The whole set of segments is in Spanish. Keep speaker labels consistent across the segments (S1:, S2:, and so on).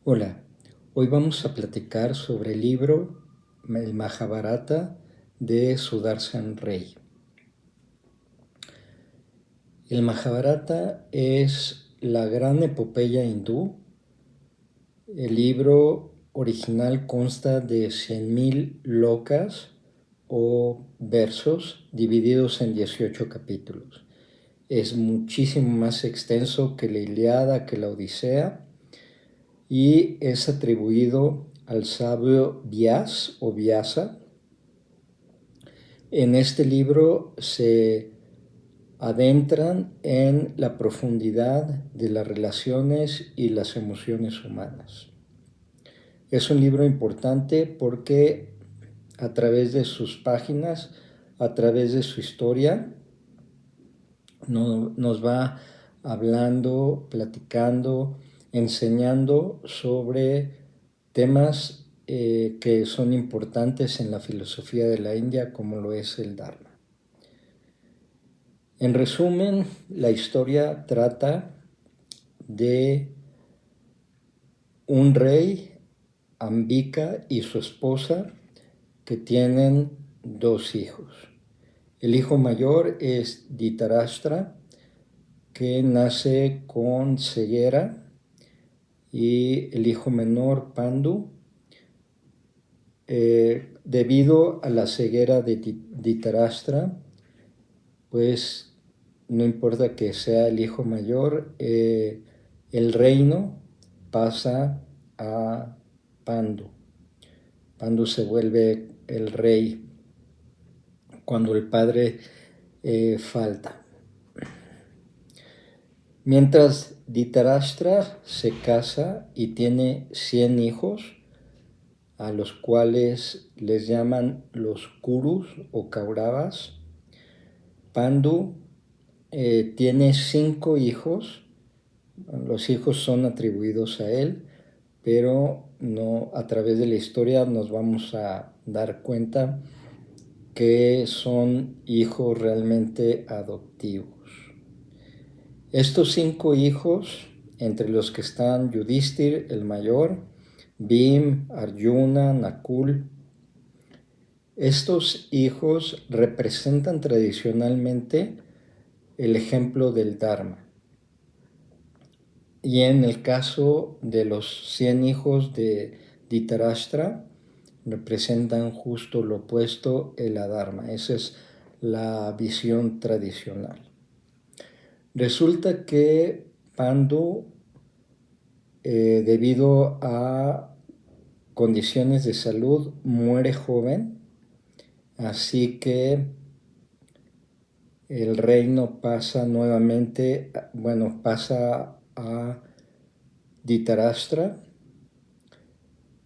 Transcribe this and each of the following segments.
S1: Hola, hoy vamos a platicar sobre el libro El Mahabharata de Sudarshan Rey. El Mahabharata es la gran epopeya hindú. El libro original consta de 100.000 lokas o versos divididos en 18 capítulos. Es muchísimo más extenso que la Ilíada, que la Odisea, y es atribuido al sabio Vyas o Vyasa. En este libro se adentran en la profundidad de las relaciones y las emociones humanas. Es un libro importante porque a través de sus páginas, a través de su historia, nos va hablando, platicando, enseñando sobre temas que son importantes en la filosofía de la India, como lo es el Dharma. En resumen, la historia trata de un rey, Ambika, y su esposa, que tienen dos hijos. El hijo mayor es Dhritarashtra, que nace con ceguera, y el hijo menor, Pandu, debido a la ceguera de Dhritarashtra, pues no importa que sea el hijo mayor, el reino pasa a Pandu. Pandu se vuelve el rey cuando el padre falta. Mientras Dhritarashtra se casa y tiene 100 hijos, a los cuales les llaman los Kurus o Kauravas, Pandu tiene 5 hijos. Los hijos son atribuidos a él, pero no, a través de la historia nos vamos a dar cuenta que son hijos realmente adoptivos. Estos 5 hijos, entre los que están Yudhishthir, el mayor, Bhim, Arjuna, Nakul, estos hijos representan tradicionalmente el ejemplo del Dharma. Y en el caso de los 100 hijos de Dhritarashtra, representan justo lo opuesto, el adharma. Esa es la visión tradicional. Resulta que Pandu, debido a condiciones de salud, muere joven, así que el reino pasa nuevamente, pasa a Dhritarashtra,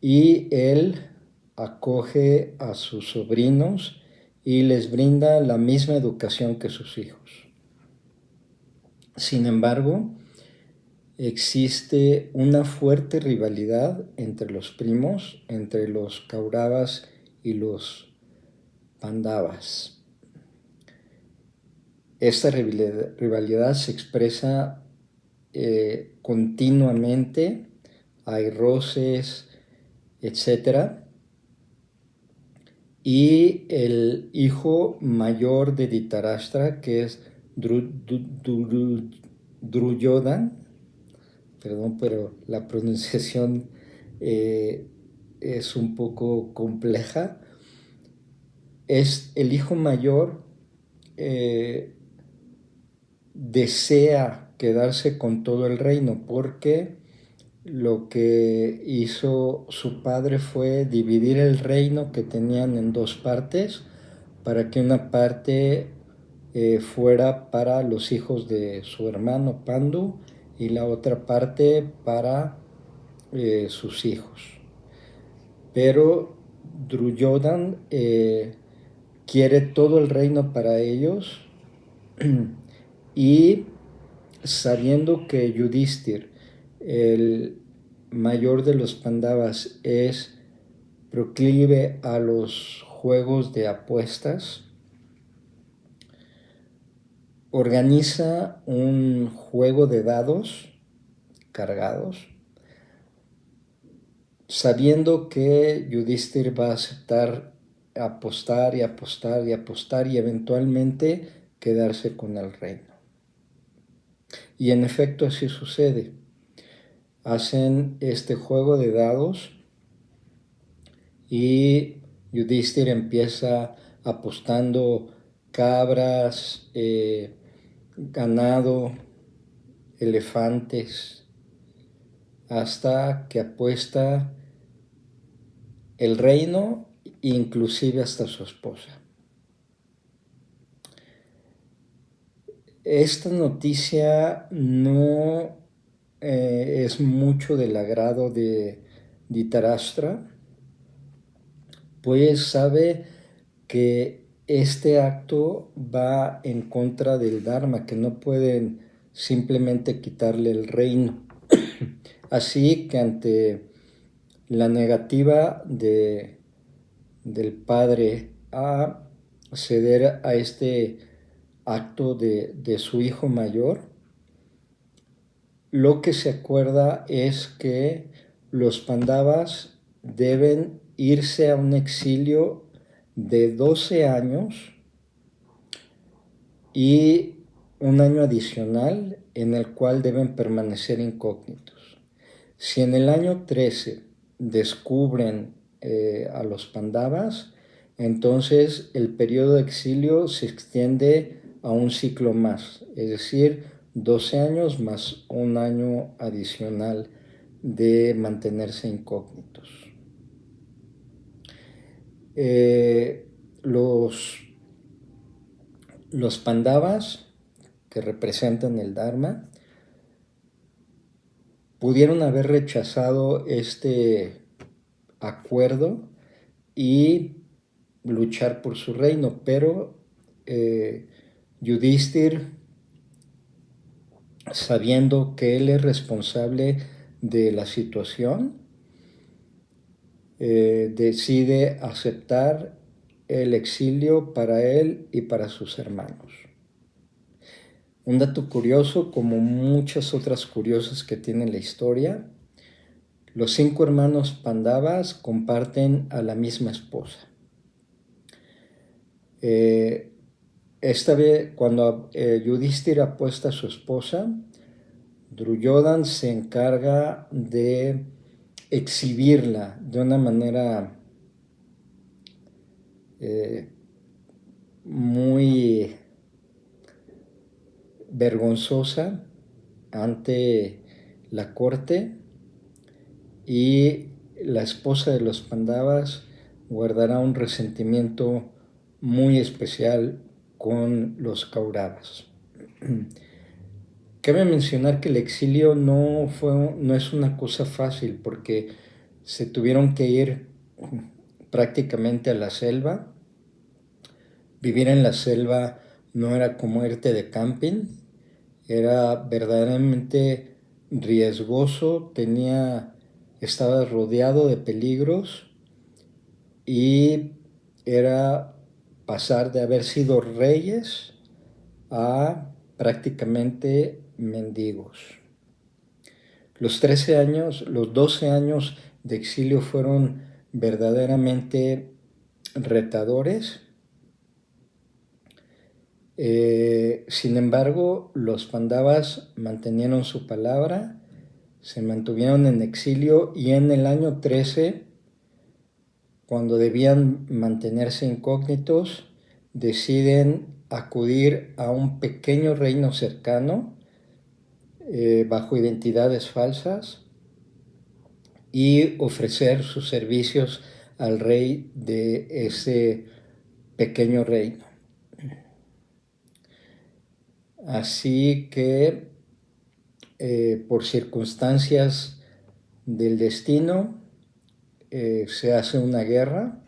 S1: y él acoge a sus sobrinos y les brinda la misma educación que sus hijos. Sin embargo, existe una fuerte rivalidad entre los primos, entre los Kauravas y los Pandavas. Esta rivalidad se expresa continuamente, hay roces, etc. Y el hijo mayor de Dhritarashtra, que es Duryodhana, perdón, pero la pronunciación es un poco compleja, es el hijo mayor, desea quedarse con todo el reino porque lo que hizo su padre fue dividir el reino que tenían en 2 partes, para que una parte fuera para los hijos de su hermano Pandu y la otra parte para sus hijos. Pero Duryodhana quiere todo el reino para ellos y sabiendo que Yudhishthir, el mayor de los Pandavas, es proclive a los juegos de apuestas, organiza un juego de dados cargados sabiendo que Yudhishthir va a aceptar apostar y apostar y apostar y eventualmente quedarse con el reino. Y en efecto así sucede. Hacen este juego de dados y Yudhishthir empieza apostando cabras, ganado, elefantes, hasta que apuesta el reino, inclusive hasta su esposa. Esta noticia no es mucho del agrado de Dhritarashtra, pues sabe que este acto va en contra del Dharma, que no pueden simplemente quitarle el reino. Así que ante la negativa del padre a ceder a este acto de su hijo mayor, lo que se acuerda es que los Pandavas deben irse a un exilio de 12 años y un año adicional en el cual deben permanecer incógnitos. Si en el año 13 descubren a los Pandavas, entonces el periodo de exilio se extiende a un ciclo más, es decir, 12 años más un año adicional de mantenerse incógnitos. Los Pandavas, que representan el Dharma, pudieron haber rechazado este acuerdo y luchar por su reino, pero Yudhishthir, sabiendo que él es responsable de la situación, decide aceptar el exilio para él y para sus hermanos. Un dato curioso, como muchas otras curiosas que tiene la historia, los 5 hermanos Pandavas comparten a la misma esposa. Esta vez, cuando Yudhishthira apuesta a su esposa, Duryodhana se encarga de exhibirla de una manera muy vergonzosa ante la corte, y la esposa de los Pandavas guardará un resentimiento muy especial con los Kauravas. Cabe mencionar que el exilio no es una cosa fácil, porque se tuvieron que ir prácticamente a la selva. Vivir en la selva no era como irte de camping, era verdaderamente riesgoso, estaba rodeado de peligros y era pasar de haber sido reyes a prácticamente mendigos. Los 12 años de exilio fueron verdaderamente retadores. Sin embargo, los Pandavas mantenieron su palabra, se mantuvieron en exilio, y en el año 13, cuando debían mantenerse incógnitos, deciden acudir a un pequeño reino cercano bajo identidades falsas y ofrecer sus servicios al rey de ese pequeño reino. Así que por circunstancias del destino se hace una guerra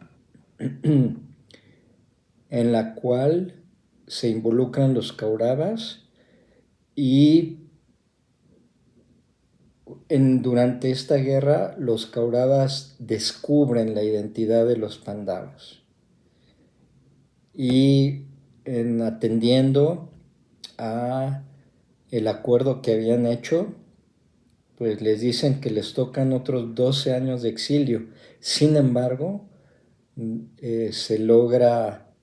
S1: en la cual se involucran los Kauravas, y durante esta guerra los Kauravas descubren la identidad de los Pandavas, y atendiendo a el acuerdo que habían hecho, pues les dicen que les tocan otros 12 años de exilio. Sin embargo, se logra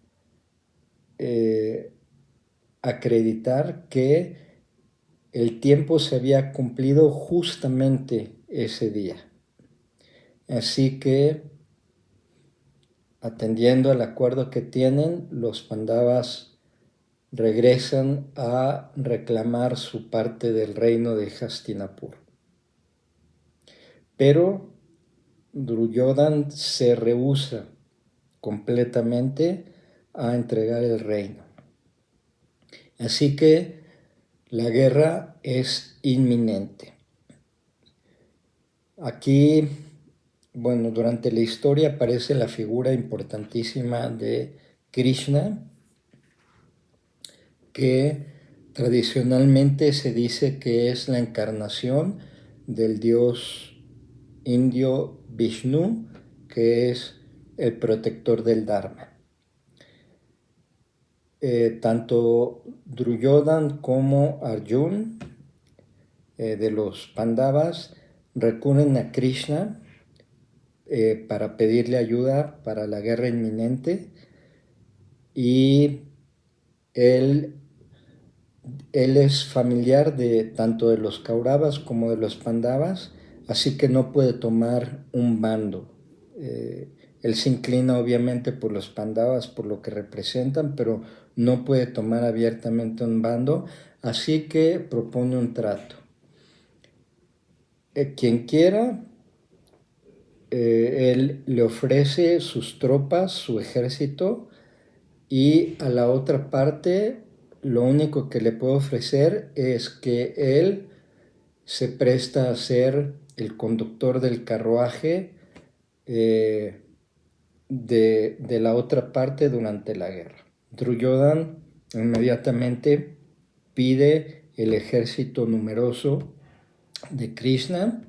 S1: acreditar que el tiempo se había cumplido justamente ese día. Así que, atendiendo al acuerdo que tienen, los Pandavas regresan a reclamar su parte del reino de Hastinapur. Pero Duryodhana se rehúsa completamente a entregar el reino. Así que la guerra es inminente. Aquí, bueno, durante la historia aparece la figura importantísima de Krishna, que tradicionalmente se dice que es la encarnación del dios indio Vishnu, que es el protector del Dharma. Tanto Duryodhana como Arjuna, de los Pandavas, recurren a Krishna para pedirle ayuda para la guerra inminente, y él es familiar de tanto de los Kauravas como de los Pandavas, así que no puede tomar un bando. Él se inclina obviamente por los Pandavas, por lo que representan, pero no puede tomar abiertamente un bando, así que propone un trato. Quien quiera, él le ofrece sus tropas, su ejército, y a la otra parte lo único que le puede ofrecer es que él se presta a ser el conductor del carruaje de la otra parte durante la guerra. Duryodhana inmediatamente pide el ejército numeroso de Krishna,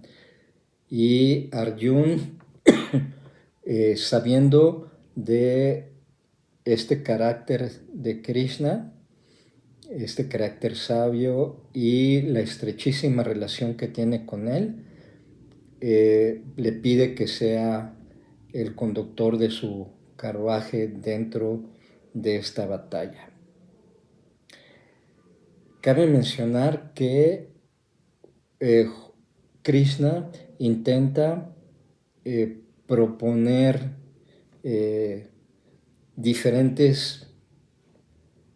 S1: y Arjuna, sabiendo de este carácter de Krishna, este carácter sabio y la estrechísima relación que tiene con él, le pide que sea el conductor de su carruaje dentro de esta batalla. Cabe mencionar que Krishna intenta proponer diferentes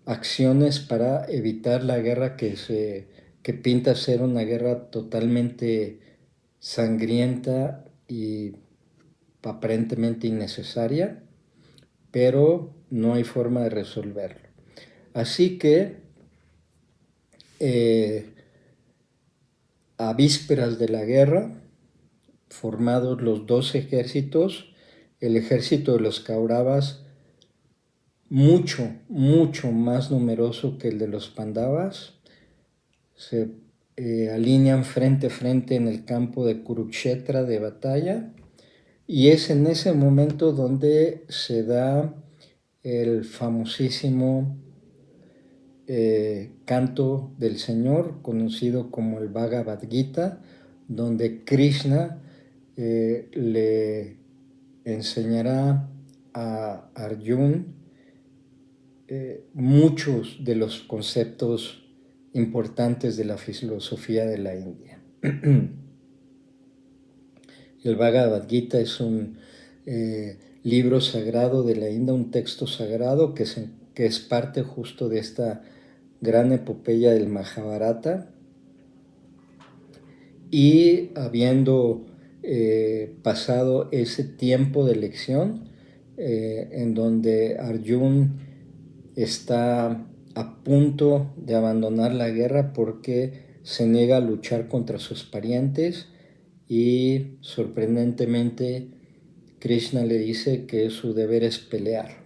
S1: acciones para evitar la guerra que pinta ser una guerra totalmente sangrienta y aparentemente innecesaria, pero no hay forma de resolverlo. Así que a vísperas de la guerra, formados los dos ejércitos, el ejército de los Kauravas, mucho, mucho más numeroso que el de los Pandavas, se alinean frente a frente en el campo de Kurukshetra de batalla, y es en ese momento donde se da el famosísimo canto del Señor, conocido como el Bhagavad Gita, donde Krishna le enseñará a Arjuna muchos de los conceptos importantes de la filosofía de la India. El Bhagavad Gita es un libro sagrado de la India, un texto sagrado que es parte justo de esta gran epopeya del Mahabharata. Y habiendo pasado ese tiempo de elección, en donde Arjuna está a punto de abandonar la guerra porque se niega a luchar contra sus parientes, y sorprendentemente Krishna le dice que su deber es pelear.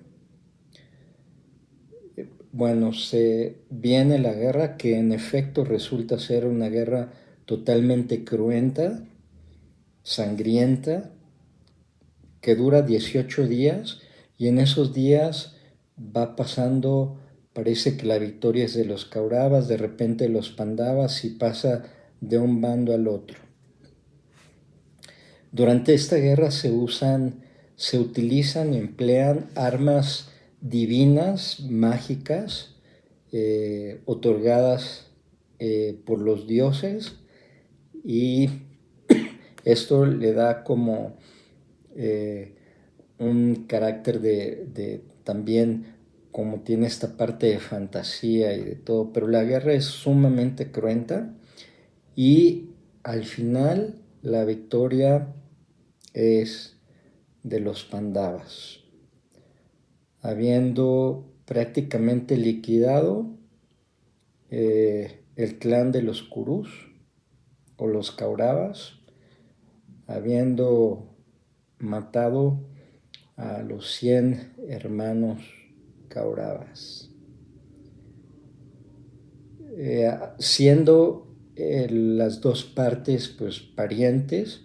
S1: Bueno, se viene la guerra, que en efecto resulta ser una guerra totalmente cruenta, sangrienta, que dura 18 días, y en esos días va pasando, parece que la victoria es de los Kauravas, de repente los Pandavas, y pasa de un bando al otro. Durante esta guerra se utilizan, emplean armas divinas, mágicas, otorgadas por los dioses, y esto le da como un carácter de también, como tiene esta parte de fantasía y de todo, pero la guerra es sumamente cruenta y al final la victoria es de los Pandavas, habiendo prácticamente liquidado el clan de los Kurus o los Kauravas, habiendo matado a los 100 hermanos Kauravas. Siendo las dos partes pues parientes,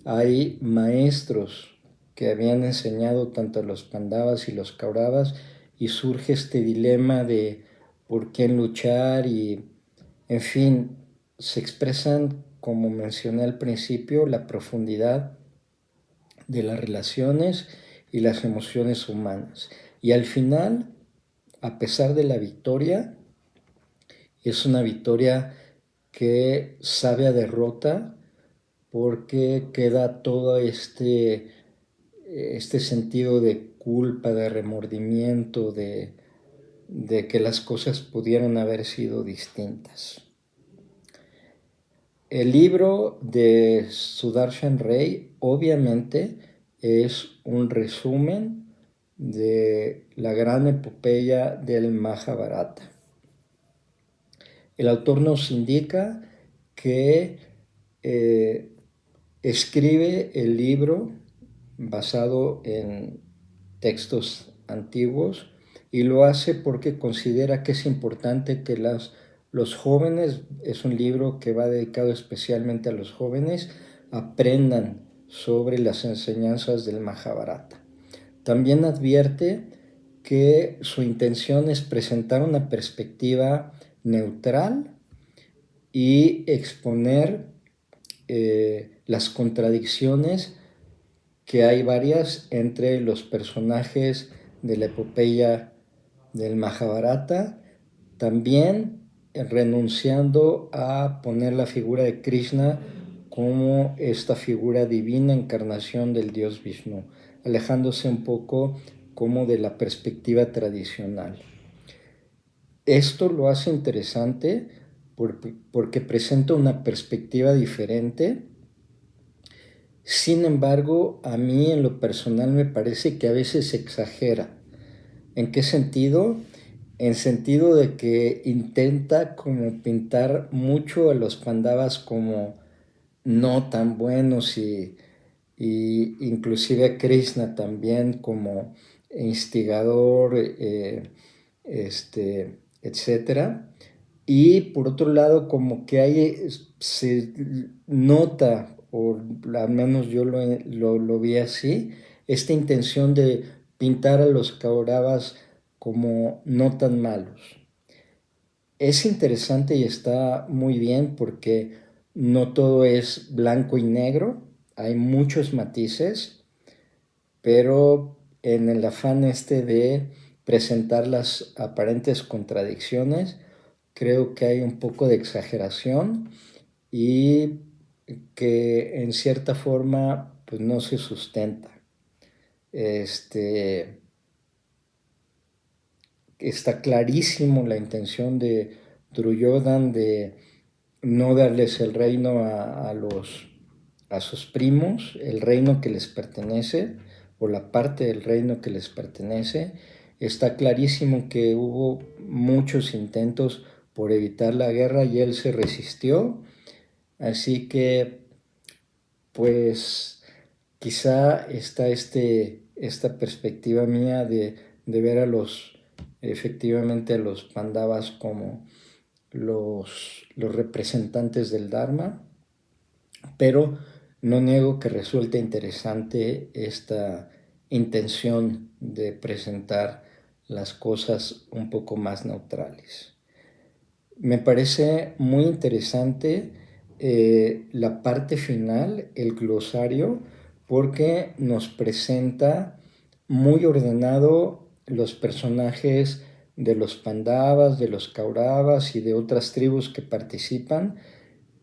S1: hay maestros que habían enseñado tanto a los Pandavas y los Kauravas, y surge este dilema de por quién luchar y, en fin, se expresan, como mencioné al principio, la profundidad de las relaciones y las emociones humanas. Y al final, a pesar de la victoria, es una victoria que sabe a derrota, porque queda todo este sentido de culpa, de remordimiento, de que las cosas pudieron haber sido distintas. El libro de Sudarshan Ray obviamente es un resumen de la gran epopeya del Mahabharata. El autor nos indica que escribe el libro basado en textos antiguos, y lo hace porque considera que es importante que los jóvenes, es un libro que va dedicado especialmente a los jóvenes, aprendan sobre las enseñanzas del Mahabharata. También advierte que su intención es presentar una perspectiva neutral y exponer las contradicciones que hay varias entre los personajes de la epopeya del Mahabharata, también renunciando a poner la figura de Krishna como esta figura divina, encarnación del dios Vishnu, alejándose un poco como de la perspectiva tradicional. Esto lo hace interesante porque presenta una perspectiva diferente. Sin embargo, a mí en lo personal me parece que a veces se exagera. ¿En qué sentido? En sentido de que intenta como pintar mucho a los Pandavas como no tan buenos, y inclusive a Krishna también como instigador, etcétera. Y por otro lado, como que se nota, o al menos yo lo vi así, esta intención de pintar a los Kauravas como no tan malos. Es interesante y está muy bien porque no todo es blanco y negro, hay muchos matices, pero en el afán de presentar las aparentes contradicciones, creo que hay un poco de exageración y que en cierta forma pues no se sustenta. Está clarísimo la intención de Duryodhan de no darles el reino a sus primos, el reino que les pertenece, o la parte del reino que les pertenece. Está clarísimo que hubo muchos intentos por evitar la guerra y él se resistió. Así que, pues, quizá está esta perspectiva mía de ver efectivamente a los Pandavas como los representantes del Dharma, pero no niego que resulte interesante esta intención de presentar las cosas un poco más neutrales. Me parece muy interesante la parte final, el glosario, porque nos presenta muy ordenado los personajes de los Pandavas, de los Kauravas y de otras tribus que participan.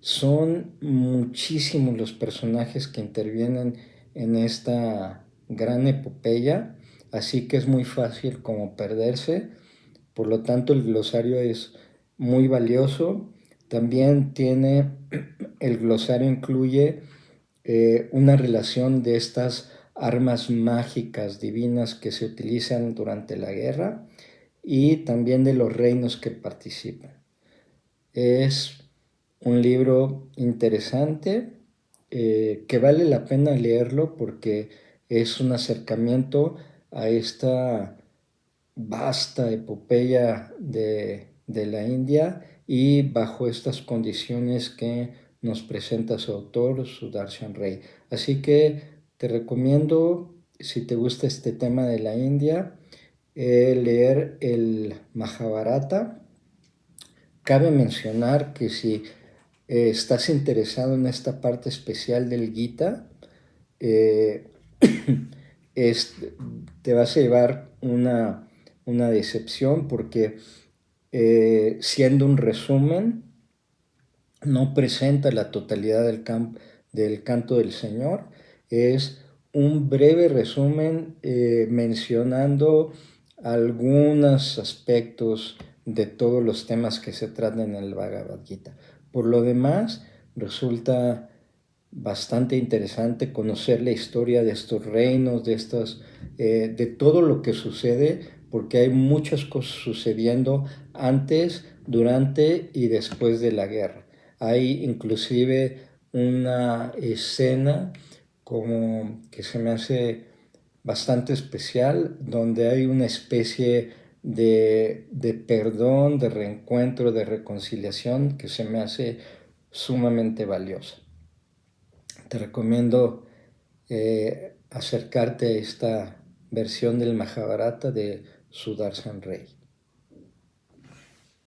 S1: Son muchísimos los personajes que intervienen en esta gran epopeya, así que es muy fácil como perderse. Por lo tanto, el glosario es muy valioso. También el glosario incluye una relación de estas armas mágicas divinas que se utilizan durante la guerra y también de los reinos que participan. Es un libro interesante que vale la pena leerlo porque es un acercamiento a esta vasta epopeya de la India y bajo estas condiciones que nos presenta su autor, Sudarshan Ray. Así que te recomiendo, si te gusta este tema de la India, leer el Mahabharata. Cabe mencionar que si estás interesado en esta parte especial del Gita, eh, es, te vas a llevar una decepción porque siendo un resumen, no presenta la totalidad del canto del Señor, es un breve resumen mencionando algunos aspectos de todos los temas que se tratan en el Bhagavad Gita. Por lo demás, resulta bastante interesante conocer la historia de estos reinos, de todo lo que sucede, porque hay muchas cosas sucediendo antes, durante y después de la guerra. Hay inclusive una escena como que se me hace bastante especial, donde hay una especie de perdón, de reencuentro, de reconciliación que se me hace sumamente valiosa. Te recomiendo acercarte a esta versión del Mahabharata de Sudarshan Ray.